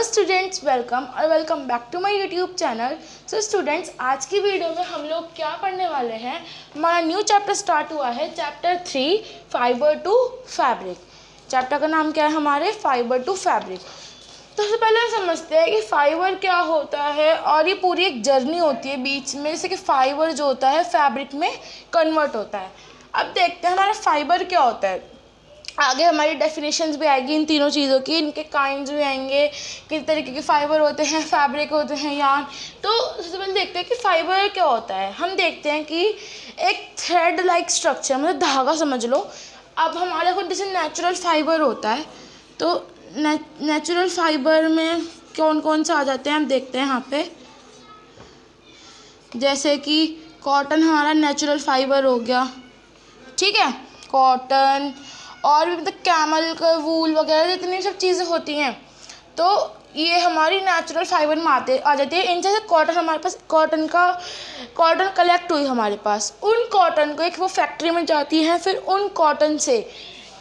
Students, welcome और welcome back to my YouTube channel. So students, आज की video में हम लोग क्या पढ़ने वाले हैं। हमारा न्यू चैप्टर स्टार्ट हुआ है, chapter 3 fibre to fabric. Chapter का नाम क्या है हमारे, फाइबर टू फैब्रिक। तो सबसे पहले हम समझते हैं कि फाइबर क्या होता है, और ये पूरी एक जर्नी होती है बीच में, जैसे कि फाइबर जो होता है फैब्रिक में कन्वर्ट होता है। अब देखते हैं हमारा फाइबर क्या होता है। आगे हमारी डेफिनेशंस भी आएगी इन तीनों चीज़ों की, इनके काइंड्स भी आएंगे, किस तरीके के फाइबर होते हैं, फैब्रिक होते हैं, यार्न। तो सबसे पहले देखते हैं कि फाइबर क्या होता है। हम देखते हैं कि एक थ्रेड लाइक स्ट्रक्चर, मतलब धागा समझ लो। अब हमारे को जैसे नेचुरल फाइबर होता है, तो नेचुरल फाइबर में कौन कौन से आ जाते हैं हम देखते हैं यहाँ पे। जैसे कि कॉटन हमारा नेचुरल फाइबर हो गया, ठीक है, कॉटन। और भी मतलब कैमल का वूल वगैरह जितनी सब चीज़ें होती हैं, तो ये हमारी नेचुरल फाइबर में आ जाती है। इनसे कॉटन हमारे पास, कॉटन कलेक्ट हुई हमारे पास, उन कॉटन को एक वो फैक्ट्री में जाती है, फिर उन कॉटन से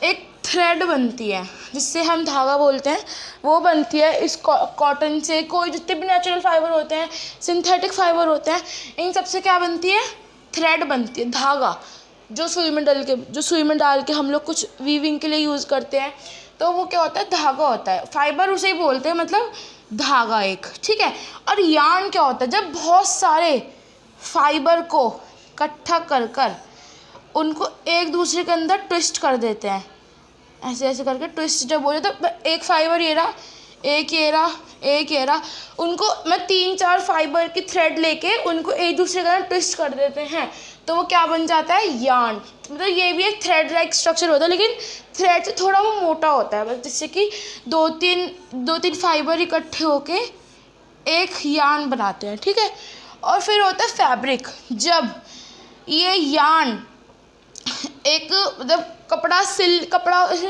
एक थ्रेड बनती है जिससे हम धागा बोलते हैं, वो बनती है। इस कॉटन से कोई जितने भी नेचुरल फाइबर होते हैं, सिंथेटिक फाइबर होते हैं, इन सब से क्या बनती है, थ्रेड बनती है, धागा, जो सुई में डाल के हम लोग कुछ वीविंग के लिए यूज़ करते हैं। तो वो क्या होता है, धागा होता है। फाइबर उसे ही बोलते हैं, मतलब धागा एक, ठीक है। और यार्न क्या होता है, जब बहुत सारे फाइबर को इकट्ठा कर उनको एक दूसरे के अंदर ट्विस्ट कर देते हैं, ऐसे ऐसे करके ट्विस्ट जब बोले, तो एक फाइबर ये रहा, एक ये रहा, उनको मैं 3-4 फाइबर की थ्रेड लेके उनको एक दूसरे के अंदर ट्विस्ट कर देते हैं, तो वो क्या बन जाता है, यार्न। मतलब ये भी एक थ्रेड लाइक स्ट्रक्चर होता है, लेकिन थ्रेड से थोड़ा वो मोटा होता है, बस जिससे कि दो तीन फाइबर इकट्ठे होके एक यार्न बनाते हैं, ठीक है। और फिर होता है फैब्रिक। जब ये यार्न एक मतलब कपड़ा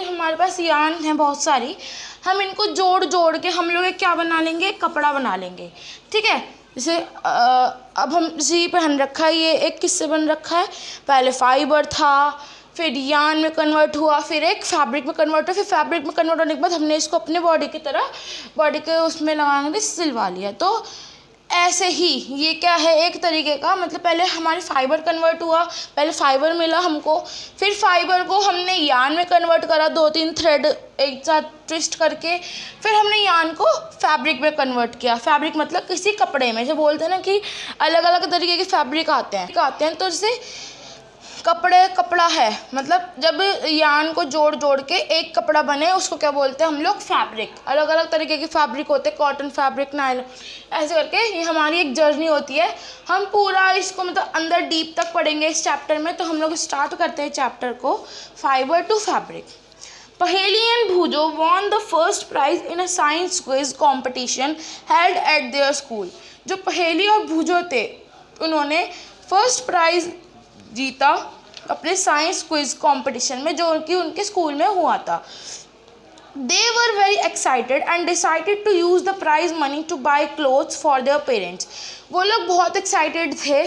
हमारे पास यार्न है बहुत सारी, हम इनको जोड़ के हम लोग एक क्या बना लेंगे, कपड़ा बना लेंगे, ठीक है। जैसे अब हम इसी पहन रखा है, ये एक किससे बन रखा है, पहले फाइबर था, फिर यार्न में कन्वर्ट हुआ, फिर एक फैब्रिक में कन्वर्ट हुआ, फिर फैब्रिक में कन्वर्ट होने के बाद हमने इसको अपने बॉडी के उसमें लगाने सिलवा लिया। तो ऐसे ही ये क्या है, एक तरीके का, मतलब पहले हमारी फाइबर कन्वर्ट हुआ, पहले फाइबर मिला हमको, फिर फाइबर को हमने यार्न में कन्वर्ट करा, 2-3 थ्रेड एक साथ ट्विस्ट करके, फिर हमने यार्न को फैब्रिक में कन्वर्ट किया। फैब्रिक मतलब किसी कपड़े में, जो बोलते हैं ना कि अलग अलग तरीके के फैब्रिक आते हैं, तो जैसे कपड़ा है, मतलब जब यार्न को जोड़ के एक कपड़ा बने, उसको क्या बोलते हैं हम लोग, फैब्रिक। अलग अलग तरीके के फैब्रिक होते हैं, कॉटन फैब्रिक, नायलॉन, ऐसे करके ये हमारी एक जर्नी होती है। हम पूरा इसको मतलब अंदर डीप तक पढ़ेंगे इस चैप्टर में। तो हम लोग स्टार्ट करते हैं चैप्टर को, फाइबर टू फैब्रिक। पहेली and भूजो won the first prize in a science quiz competition held at their school। जो पहेली और भूजो थे, उन्होंने फर्स्ट प्राइज जीता अपने साइंस क्विज कंपटीशन में, जो कि उनके स्कूल में हुआ था। They were very excited and decided to use the prize money to buy clothes for their parents। वो लोग बहुत एक्साइटेड थे,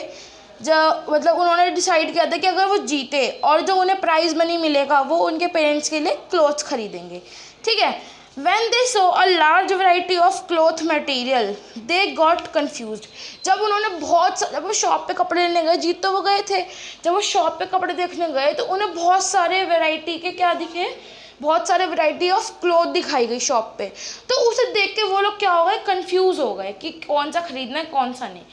जब मतलब उन्होंने डिसाइड किया था कि अगर वो जीते और जो उन्हें प्राइज मनी मिलेगा, वो उनके पेरेंट्स के लिए क्लोथ्स खरीदेंगे, ठीक है। When they saw a large variety of cloth material, they got confused। जब वो शॉप पे कपड़े लेने गए, जीत तो वो गए थे, जब वो शॉप पे कपड़े देखने गए तो उन्हें बहुत सारे वैरायटी के क्या दिखे, बहुत सारे वैरायटी ऑफ क्लोथ दिखाई गई शॉप पे। तो उसे देख के वो लोग क्या हो गए, कंफ्यूज हो गए कि कौन सा खरीदना है कौन सा नहीं।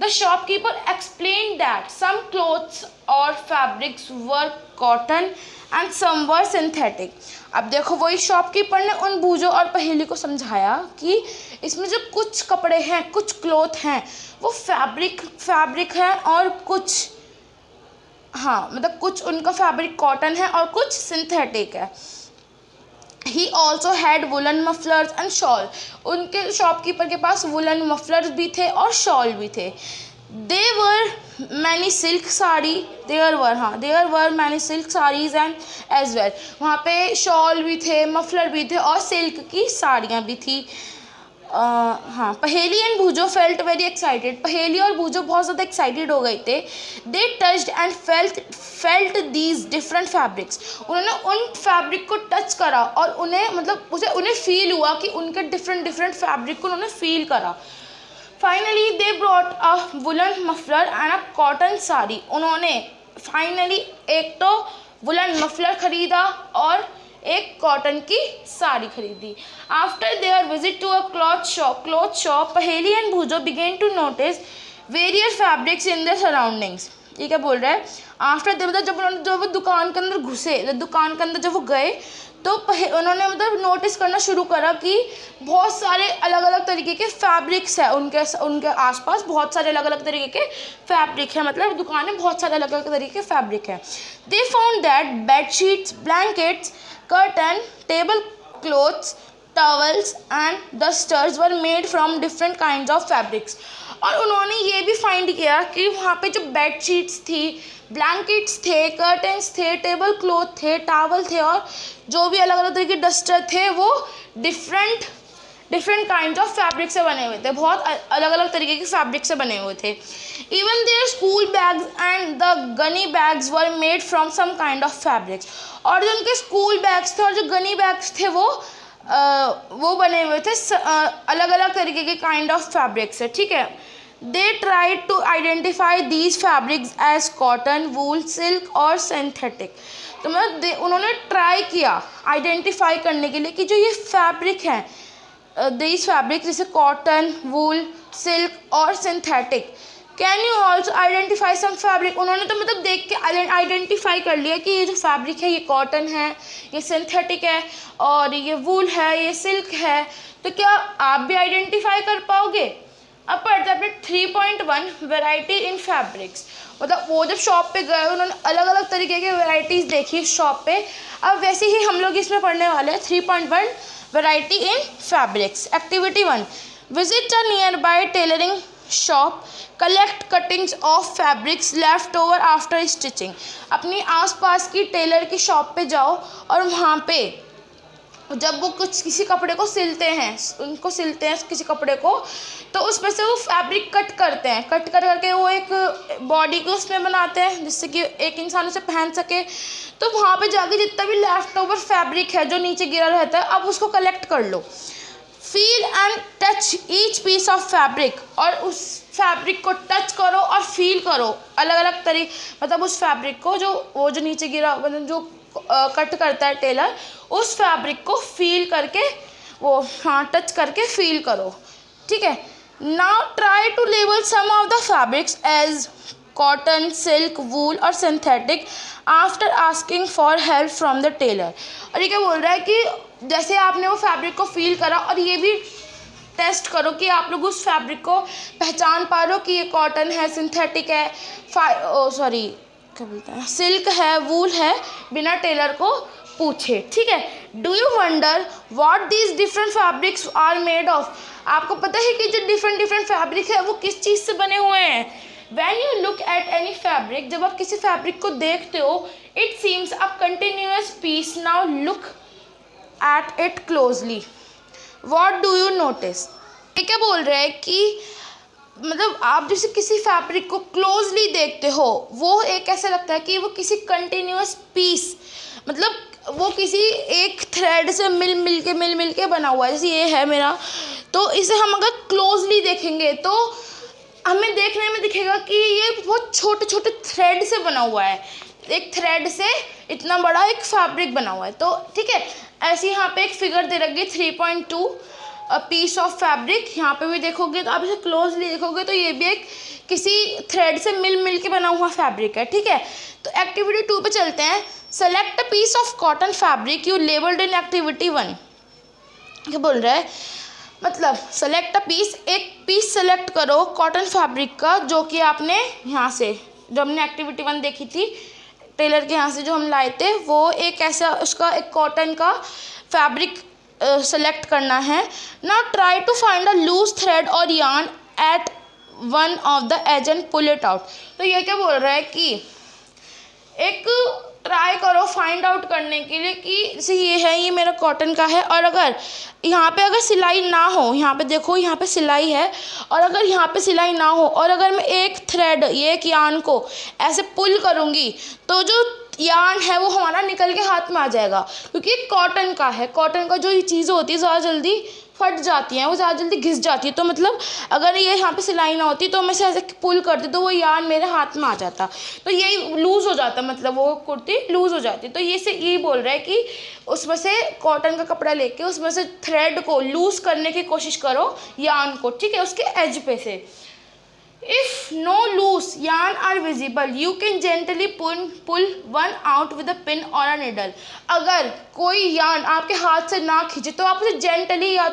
The shopkeeper explained that some clothes or fabrics were cotton and some were synthetic। अब देखो, वही शॉपकीपर ने उन बूझो और पहेली को समझाया कि इसमें जो कुछ कपड़े हैं, कुछ क्लोथ हैं, वो फैब्रिक है, और कुछ, हाँ मतलब कुछ उनका फैब्रिक कॉटन है और कुछ सिंथेटिक है। He also had woolen mufflers and shawl। उनके शॉपकीपर के पास वुलन मफलर्स भी थे और शॉल भी थे। There were many silk sarees and as well। वहाँ पे शॉल भी थे, मफलर भी थे और सिल्क की साड़ियाँ भी थी। हाँ, Paheli and Bhujo felt very excited. Paheli और भूजो बहुत ज़्यादा एक्साइटेड हो गए थे। They touched and felt these different fabrics. उन्होंने उन फैब्रिक को टच करा और उन्हें मतलब उन्हें फील हुआ कि उनके डिफरेंट फैब्रिक को उन्होंने फील करा। Finally they brought a woollen muffler and a cotton sari. उन्होंने फाइनली एक तो वुलन मफलर खरीदा और एक कॉटन की साड़ी खरीदी। After their visit to a cloth shop Paheli and Bhujo began to notice various fabrics in their surroundings. ये क्या बोल रहा है? आफ्टर दे मतलब जब वो दुकान के अंदर घुसे, दुकान के अंदर जब वो गए तो उन्होंने मतलब नोटिस करना शुरू करा कि बहुत सारे अलग अलग तरीके के फैब्रिक्स है उनके आसपास। बहुत सारे अलग अलग तरीके के फैब्रिक है, मतलब दुकान में बहुत सारे अलग अलग तरीके के फैब्रिक है। They found that bedsheets, blankets, curtain, tablecloths, towels and dusters were made from different kinds of fabrics। और उन्होंने ये भी फाइंड किया कि वहाँ पे जो बेडशीट्स थी, ब्लैंकेट्स थे, कर्टन्स थे, टेबल क्लॉथ थे, टावल थे और जो भी अलग अलग तरह के डस्टर थे वो डिफरेंट काइंड ऑफ फैब्रिक से बने हुए थे। बहुत अलग अलग तरीके के फैब्रिक से बने हुए थे। Even there school bags and the gunny bags were made from some kind of fabrics. और जो उनके स्कूल बैग्स थे और जो गनी बैग्स थे वो बने हुए थे अलग अलग तरीके के काइंड ऑफ फैब्रिक से। ठीक है। They tried to identify these fabrics as cotton, wool, silk और सिंथेटिक। तो मतलब उन्होंने ट्राई किया आइडेंटिफाई करने के लिए कि जो ये फैब्रिक है, दीज फैब्रिक जैसे कॉटन, वूल, सिल्क और synthetic. Can you also identify some fabric. उन्होंने तो मतलब देख के आइडेंटिफाई कर लिया कि ये जो फैब्रिक है ये कॉटन है, ये सिंथेटिक है और ये वूल है, ये सिल्क है। तो क्या आप भी आइडेंटिफाई कर पाओगे? अब पढ़ते हैं अपने 3.1 वैरायटी इन फैब्रिक्स। मतलब वो जब शॉप पे गए उन्होंने अलग अलग तरीके की वैरायटीज़ देखी शॉप पे। अब वैसे ही हम लोग इसमें पढ़ने वाले हैं 3.1 variety in fabrics. Activity 1, visit a near by tailoring shop, collect cuttings of fabrics left over after stitching. अपनी आसपास की टेलर की शॉप पे जाओ और वहाँ पे जब वो किसी कपड़े को सिलते हैं किसी कपड़े को, तो उसमें से वो फैब्रिक कट करते हैं। कट करके वो एक बॉडी को उसमें बनाते हैं जिससे कि एक इंसान उसे पहन सके। तो वहाँ पे जाके जितना भी लेफ्ट ओवर फैब्रिक है जो नीचे गिरा रहता है, अब उसको कलेक्ट कर लो। Feel and touch each piece of fabric. और उस फैब्रिक को टच करो और फील करो अलग अलग तरीके, मतलब उस फैब्रिक को वो जो नीचे गिरा, मतलब जो कट करता है टेलर, उस फैब्रिक को फील करके टच करके फील करो। ठीक है। Now try to label some of the fabrics as cotton, silk, wool और synthetic after asking for help from the tailor. और ये क्या बोल रहा है कि जैसे आपने वो फैब्रिक को फील करा और ये भी टेस्ट करो कि आप लोग उस फैब्रिक को पहचान पा रहे हो कि ये कॉटन है, सिंथेटिक है, क्या बोलते हैं, सिल्क है, वूल है, बिना टेलर को पूछे। ठीक है। Do you wonder what these different fabrics are made of. आपको पता है कि जो डिफरेंट फैब्रिक है वो किस चीज़ से बने हुए हैं? When you look at any fabric, जब आप किसी फैब्रिक को देखते हो, it seems a continuous piece. Now look at it closely. What do you notice? ये क्या बोल रहा है कि मतलब आप जैसे किसी फैब्रिक को क्लोजली देखते हो, वो एक ऐसा लगता है कि वो किसी कंटिन्यूस पीस, मतलब वो किसी एक थ्रेड से मिल के बना हुआ है। जैसे ये है मेरा, तो इसे हम अगर क्लोजली देखेंगे तो हमें देखने में दिखेगा कि ये बहुत छोटे छोटे थ्रेड से बना हुआ है। एक थ्रेड से इतना बड़ा एक फैब्रिक बना हुआ है। तो ठीक है, ऐसे यहाँ पे एक फिगर दे रखी है 3.2 पीस ऑफ फैब्रिक। यहाँ पे भी देखोगे तो आप इसे क्लोजली देखोगे तो ये भी एक किसी थ्रेड से मिल के बना हुआ फैब्रिक है। ठीक है। तो एक्टिविटी 2 पे चलते हैं। Select a piece of cotton fabric you labelled in activity 1। क्या बोल रहा है? मतलब सेलेक्ट अ पीस, एक पीस सेलेक्ट करो कॉटन फैब्रिक का जो कि आपने यहाँ से, जो हमने एक्टिविटी 1 देखी थी टेलर के यहाँ से जो हम लाए थे, वो एक ऐसा उसका एक कॉटन का फैब्रिक सेलेक्ट करना है। Now try to find a loose thread और yarn at one of the edge and pull it out. तो ये क्या बोल रहा है कि एक ट्राई करो फाइंड आउट करने के लिए कि जैसे ये है, ये मेरा कॉटन का है, और अगर यहाँ पे अगर सिलाई ना हो, यहाँ पे देखो यहाँ पे सिलाई है, और अगर यहाँ पे सिलाई ना हो, और अगर मैं एक थ्रेड, ये एक यार्न को ऐसे पुल करूँगी तो जो यार्न है वो हमारा निकल के हाथ में आ जाएगा, क्योंकि कॉटन का है। कॉटन का जो ये चीज़ें होती है ज़्यादा जल्दी फट जाती हैं, वो ज़्यादा जल्दी घिस जाती है। तो मतलब अगर ये यहाँ पे सिलाई ना होती तो मैं से ऐसे पुल करती तो वो यार्न मेरे हाथ में आ जाता, तो यही लूज़ हो जाता, मतलब वो कुर्ती लूज़ हो जाती। तो ये से यही बोल रहा है कि उसमें से कॉटन का कपड़ा लेके उसमें से थ्रेड को लूज़ करने की कोशिश करो, यार्न को, ठीक है, उसके एज पे से। If no loose yarn are visible, you can gently pull one out with a pin or a needle. अगर कोई यार्न आपके हाथ से ना खींचे तो आप उसे जेंटली या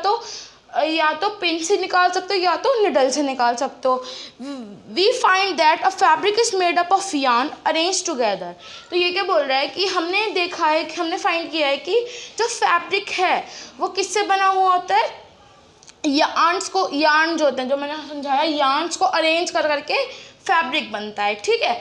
तो पिन से निकाल सकते हो या तो निडल से निकाल सकते हो। We find that a fabric is made up of yarn arrange together. तो ये क्या बोल रहा है कि हमने देखा है कि हमने फाइंड किया है कि जो फैब्रिक है वो किससे बना हुआ होता है, यार्न जो होते हैं, जो मैंने समझाया, यार्न्स को अरेंज कर करके फैब्रिक बनता है, ठीक है।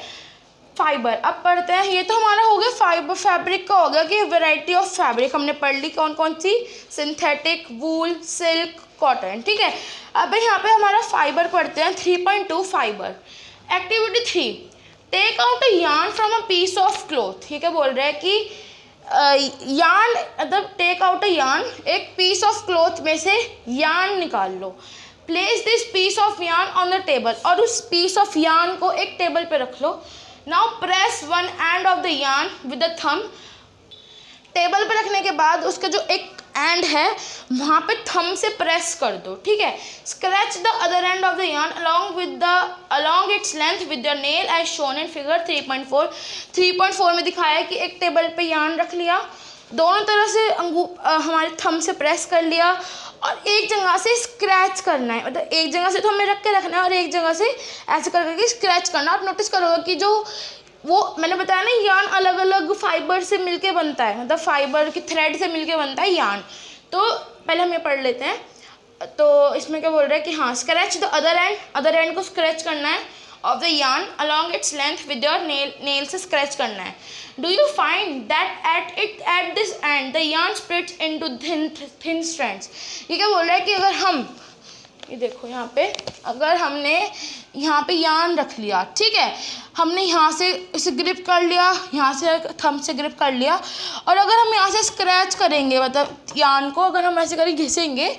फाइबर अब पढ़ते हैं। ये तो हमारा हो गया फाइबर, फैब्रिक का हो गया कि वैरायटी ऑफ फैब्रिक हमने पढ़ ली, कौन कौन सी, सिंथेटिक, वूल, सिल्क, कॉटन, ठीक है। अब यहाँ पे हमारा फाइबर पढ़ते हैं। 3.2 fibre. Activity 3, take out a yarn from a piece of cloth. ये क्या बोल रहा है कि यार्न, मतलब टेक आउट अ यार्न, एक पीस ऑफ क्लॉथ में से यार्न निकाल लो। Place this piece of yarn on the table, और उस पीस ऑफ यार्न को एक टेबल पे रख लो। Now press one end of the yarn with the thumb. Table पे रखने के बाद उसका जो एक एंड है वहाँ पे थंब से प्रेस कर दो, ठीक है। Scratch the other and of the yarn along its length with your nail as shown in figure 3.4। 3.4 में दिखाया है कि एक टेबल पे यार्न रख लिया, दोनों तरह से हमारे थंब से प्रेस कर लिया, और एक जगह से स्क्रैच करना है, मतलब एक जगह से तो हमें रख के रखना है और एक जगह से ऐसे कर करके स्क्रैच करना। आप नोटिस करोगे कि जो वो मैंने बताया ना, यार्न अलग अलग फाइबर से मिलके बनता है, मतलब फाइबर की थ्रेड से मिलके बनता है यार्न। तो पहले हम ये पढ़ लेते हैं। तो इसमें क्या बोल रहा है कि हाँ, स्क्रैच द अदर एंड को स्क्रैच करना है of the yarn along its length with your nail से स्क्रैच करना है। Do you find that at this and the yarn splits into thin strands. ये क्या बोल रहा है कि अगर हम, ये देखो यहाँ पे, अगर हमने यहाँ पे यार्न रख लिया, ठीक है, हमने यहाँ से इसे ग्रिप कर लिया, यहाँ से थंब से ग्रिप कर लिया, और अगर हम यहाँ से स्क्रैच करेंगे, मतलब यार्न को अगर हम ऐसे करके घिसेंगे,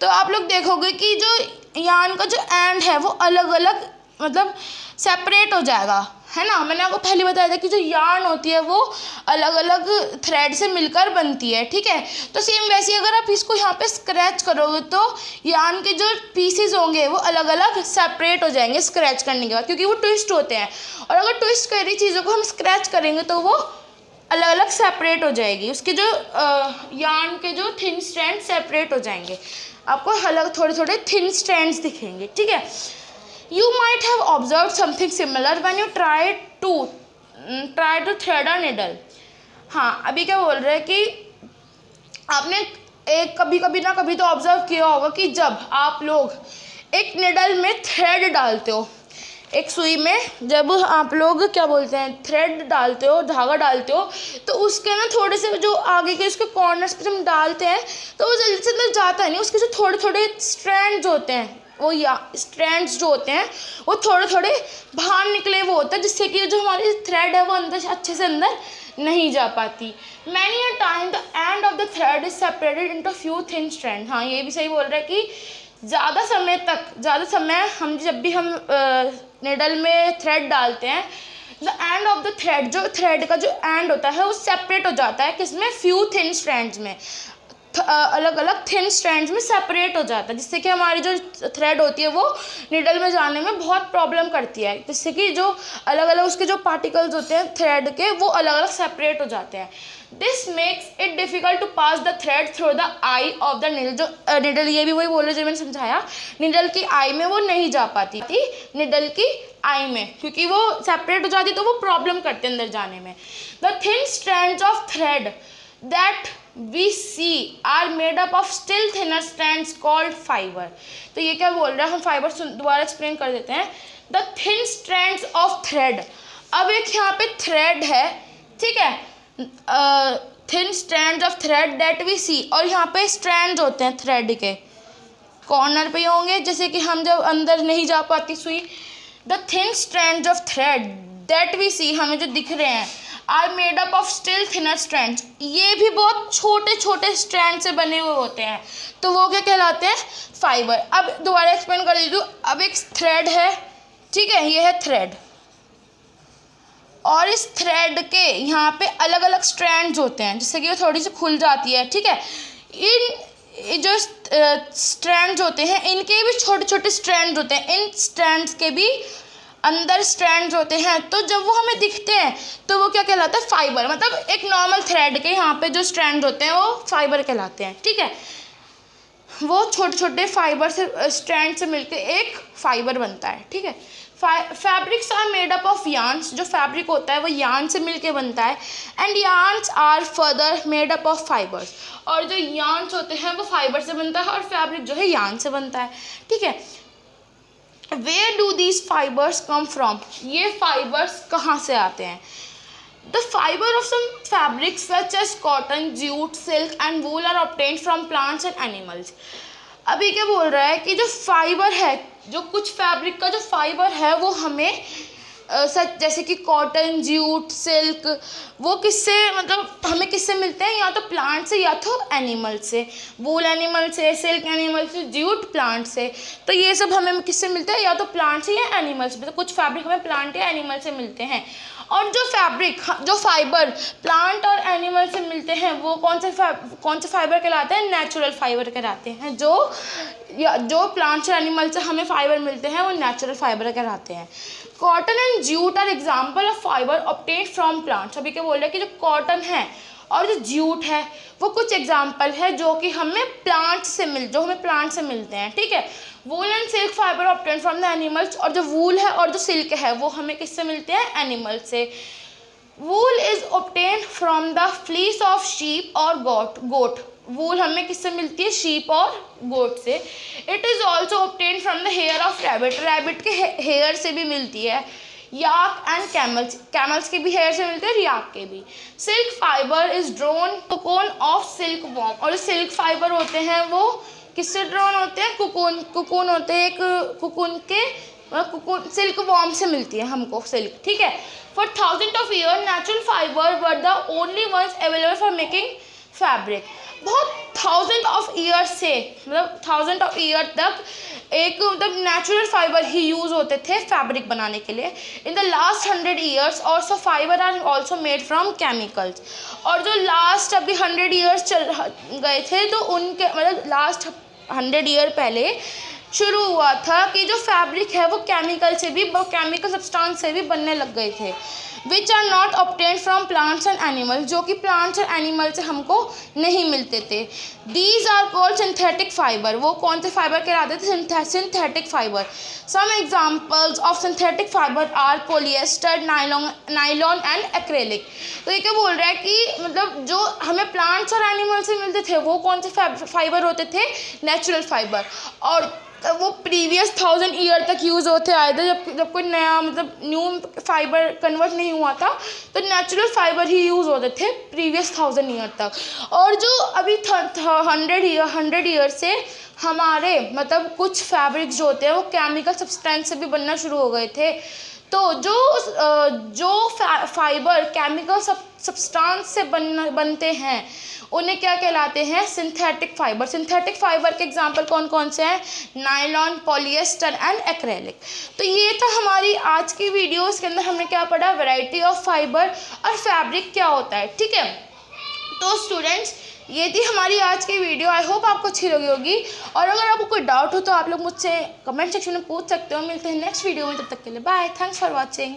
तो आप लोग देखोगे कि जो यार्न का जो एंड है वो अलग अलग, मतलब सेपरेट हो जाएगा, है ना। मैंने आपको पहले बताया था कि जो यार्न होती है वो अलग अलग थ्रेड से मिलकर बनती है, ठीक है। तो सेम वैसे ही अगर आप इसको यहाँ पे स्क्रैच करोगे तो यार्न के जो पीसेस होंगे वो अलग अलग सेपरेट हो जाएंगे स्क्रैच करने के बाद, क्योंकि वो ट्विस्ट होते हैं, और अगर ट्विस्ट करी चीज़ों को हम स्क्रैच करेंगे तो वो अलग अलग सेपरेट हो जाएगी, उसके जो यार्न के जो थिन स्ट्रैंड सेपरेट हो जाएंगे, आपको अलग थोड़े थोड़े थिन स्ट्रैंड्स दिखेंगे, ठीक है। You might have observed something similar when you try to thread a needle। हाँ, अभी क्या बोल रहे हैं कि आपने एक कभी ना कभी तो ऑब्जर्व किया होगा कि जब आप लोग एक निडल में थ्रेड डालते हो, एक सुई में जब आप लोग क्या बोलते हैं थ्रेड डालते हो, धागा डालते हो, तो उसके ना थोड़े से जो आगे के उसके कॉर्नर्स पे हम डालते हैं तो वो जल्दी से अंदर जाता नहीं, उसके जो थोड़े थोड़े स्ट्रैंड्स होते हैं वो, या स्ट्रैंड्स जो होते हैं वो थोड़े थोड़े बाहर निकले वो होता है, जिससे कि जो हमारी थ्रेड है वो अंदर अच्छे से अंदर नहीं जा पाती। Many a time the end of the thread is separated into few thin strand. हाँ, ये भी सही बोल रहा है कि ज़्यादा समय हम जब भी हम निडल में थ्रेड डालते हैं, the end of the thread, जो थ्रेड का जो एंड होता है वो सेपरेट हो जाता है, किसमें, फ्यू थिन स्ट्रैंड्स में, अलग अलग थिन स्ट्रैंड्स में सेपरेट हो जाता है, जिससे कि हमारी जो थ्रेड होती है वो निडल में जाने में बहुत प्रॉब्लम करती है, जिससे कि जो अलग अलग उसके जो पार्टिकल्स होते हैं थ्रेड के वो अलग अलग सेपरेट हो जाते हैं। This makes it difficult to pass the thread through the eye of the needle. जो निडल, ये भी वही बोल रहे जो मैंने समझाया, निडल की आई में वो नहीं जा पाती थी, निडल की आई में, क्योंकि वो सेपरेट हो जाती तो वो प्रॉब्लम करते अंदर जाने में। The thin strands of thread that we see are made up of still thinner strands called fiber। तो ये क्या बोल रहा है, हम फाइबर दोबारा एक्सप्लेन कर देते हैं। The thin strands of thread, अब एक यहाँ पे थ्रेड है, ठीक है, thin strand of thread that we see, और यहाँ पे स्ट्रैंड होते हैं थ्रेड के, कॉर्नर पे होंगे, जैसे कि हम जब अंदर नहीं जा पाती सुई। The thin strand of thread that we see, हमें जो दिख रहे हैं, are made up of still thinner strands, ये भी बहुत छोटे छोटे स्ट्रैंड से बने हुए होते हैं, तो वो क्या कहलाते हैं, फाइबर। अब दोबारा एक्सप्लेन कर देती हूँ। अब एक थ्रेड है, ठीक है, ये है थ्रेड, और इस थ्रेड के यहाँ पे अलग अलग स्ट्रैंड्स होते हैं, जैसे कि वो थोड़ी सी खुल जाती है, ठीक है। इन जो स्ट्रैंड्स होते हैं, इनके भी छोटे छोटे स्ट्रैंड्स होते हैं, इन स्ट्रैंड्स के भी अंदर स्ट्रैंड्स होते हैं, तो जब वो हमें दिखते हैं तो वो क्या कहलाता है, फाइबर। मतलब एक नॉर्मल थ्रेड के यहाँ पे जो स्ट्रैंड होते हैं वो फाइबर कहलाते हैं, ठीक है। वो छोटे छोटे फाइबर से स्ट्रैंड से मिलकर एक फाइबर बनता है, ठीक है। Fabrics are made up of yarns, जो फैब्रिक होता है वो यार्न से मिलके बनता है, and yarns are further made up of fibres, और जो यार्न्स होते हैं वो फाइबर से बनता है, और फैब्रिक जो है यार्न से बनता है, ठीक है। Where do these fibres come from, ये फाइबर्स कहाँ से आते हैं। The fiber of some fabrics such as cotton, jute, silk and wool are obtained from plants and animals. अभी क्या बोल रहा है कि जो फाइबर है, जो कुछ फैब्रिक का जो फाइबर है वो हमें सच जैसे कि कॉटन, ज्यूट, सिल्क, वो किससे, मतलब हमें किससे मिलते हैं, या तो प्लांट से या तो एनिमल से। वूल एनिमल से, सिल्क एनिमल से, ज्यूट प्लांट से। तो ये सब हमें किससे मिलते हैं, या तो प्लांट से या एनिमल से। तो कुछ फैब्रिक हमें प्लांट या एनिमल से मिलते हैं। और जो फैब्रिक, जो फाइबर प्लांट और एनिमल से मिलते हैं वो कौन से फाइबर कहलाते हैं, नेचुरल फाइबर कहलाते हैं। जो प्लांट्स और एनिमल से हमें फाइबर मिलते हैं वो नेचुरल फाइबर कहलाते हैं। Cotton and jute are example of fibre obtained from plants. अभी क्या बोल रहे हैं कि जो कॉटन है और जो ज्यूट है वो कुछ एग्जाम्पल है जो कि हमें प्लांट से मिलते हैं, ठीक है। Wool and silk fibre obtained from the animals, और जो वूल है और जो सिल्क है वो हमें किससे मिलते हैं, एनिमल से। वूल is obtained from the fleece of sheep और गोट। वूल हमें किससे मिलती है, शीप और गोट से। It is also obtained from the hair of rabbit, rabbit के हेयर से भी मिलती है। याक एंड कैमल्स के भी हेयर से मिलते हैं, याक के भी। Silk fibre is drone cocoon of silk worm, और सिल्क फाइबर होते हैं वो किससे ड्रोन होते हैं, कुकून होते हैं, एक कुकून सिल्क वॉर्म से मिलती है हमको सिल्क, ठीक है। For thousand of year natural fibre were the only ones available for making fabric. बहुत थाउजेंड ऑफ ईयर से, मतलब थाउजेंड ऑफ ईयर तक एक मतलब नेचुरल फाइबर ही यूज़ होते थे फैब्रिक बनाने के लिए। In the last 100 years also fibre are also made from chemicals, और जो लास्ट अभी 100 ईयर्स चल गए थे तो उनके मतलब लास्ट 100 ईयर पहले शुरू हुआ था कि जो फैब्रिक है वो केमिकल सब्सटेंस से भी बनने लग गए थे, which are not obtained from plants and animal, जो कि प्लांट्स और एनिमल से हमको नहीं मिलते थे। These are called synthetic fibre, वो कौन से फाइबर कहलाते थे, synthetic fibre. Some examples of synthetic fibre are polyester, nylon and acrylic. तो ये क्या बोल रहा है कि मतलब जो हमें प्लांट्स और एनिमल से मिलते थे वो कौन से फाइबर होते थे, नेचुरल फाइबर, और वो प्रीवियस 1000 ईयर तक यूज़ होते आए थे। जब कोई नया मतलब न्यू फाइबर कन्वर्ट नहीं हुआ था तो नेचुरल फाइबर ही यूज़ होते थे प्रीवियस 1000 ईयर तक। और जो अभी 100 ईयर से हमारे मतलब कुछ फैब्रिक्स जो होते हैं वो केमिकल सब्सटेंस से भी बनना शुरू हो गए थे। तो जो फाइबर केमिकल सब्सटेंस से बनते हैं उन्हें क्या कहलाते हैं, सिंथेटिक फाइबर। सिंथेटिक फाइबर के एग्जांपल कौन कौन से हैं, नायलॉन, पॉलिएस्टर एंड एक्रेलिक। तो ये था हमारी आज की वीडियो। इसके अंदर हमने क्या पढ़ा, वैरायटी ऑफ फाइबर और फैब्रिक क्या होता है, ठीक है। तो स्टूडेंट्स ये थी हमारी आज की वीडियो। आई होप आपको अच्छी लगी होगी, और अगर आपको कोई डाउट हो तो आप लोग मुझसे कमेंट सेक्शन में पूछ सकते हो। मिलते हैं नेक्स्ट वीडियो में, तब तक के लिए बाय, थैंक्स फॉर वॉचिंग।